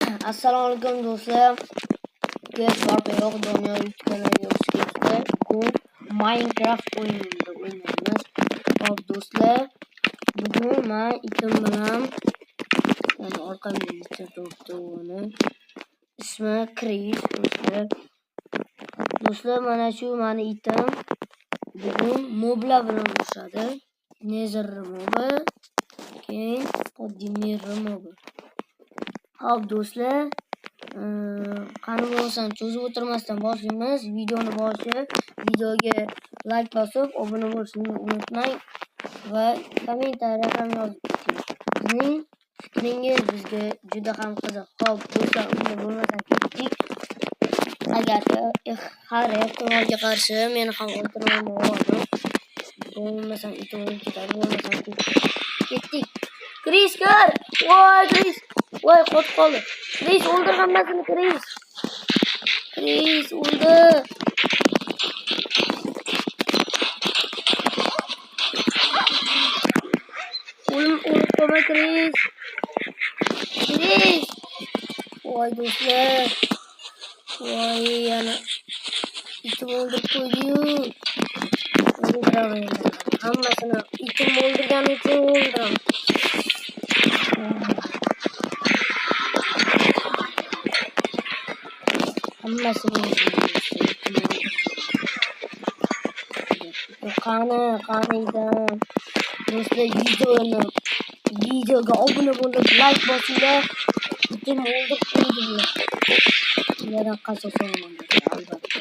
Assalomu alaykum do'stlar. Kech barqa yo'q dunyo kanaliga xush kelibsiz. Bugun Minecraft o'yinida o'ynaymiz. Hop do'stlar, bugun men itim bilan orqamda bitta turibdi uni. Ismi Chris do'stlar. Do'stlar, mana shu meni itim bugun moblar bilan urushadi. Nether mobi, keyin Podimir mobi. Hop do'stlar, qani bo'lsam cho'zib o'tirmasdan boshlaymiz. Videoni videoga like bosib, obuna bo'lishni unutmang va kommentariya ham yozib o'ting. Sizning fikringiz bizga juda ham qiziq. Hop do'stlar, unda bo'lmasam ketdik. Agar har ehtimolga qarshi meni ham o'ltirmayman. Bo'lmasam itim ketadi, bo'lmasam ketdik. Chris kar! Voy Chris! Voy qotib qoldi. Chris o'ldirganmasini Chris. Chris o'ldi. O'lib qolma Chris. Chris. Voy do'stlar. Voy yana itim o'ldirib qo'ydi-yu. Hammasini itim o'ldirgan uchun o'ldim. Hammasini qaniydan do'stlar, videoga obuna bo'lib like bosinglar. Itim o'ldirib qo'ydilar. Ulardan qasos olaman albatta.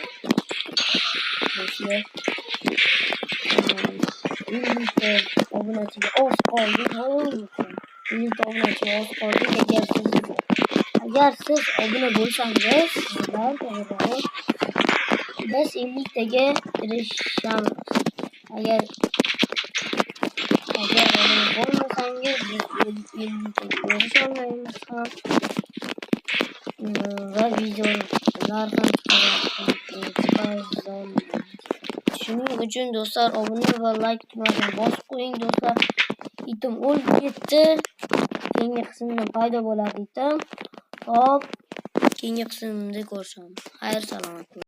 Do'stlar, obunachiga oz qoldi. Agar siz obuna bo'lsangiz, biz 50 taga erishamiz. Agar obuna bo'lmasangiz, biz 50 taga erisholmaymiz ham. Va videolar ham chiqaramiz. Shuning uchun do'stlar, obuna va like tugmasini bosib qo'ying do'stlar. Itim o'lib ketdi. Keyingi qismda paydo bo'ladi itim. Hop, keyingi qismda ko'rishamiz. Xayr, salomat bo'ling.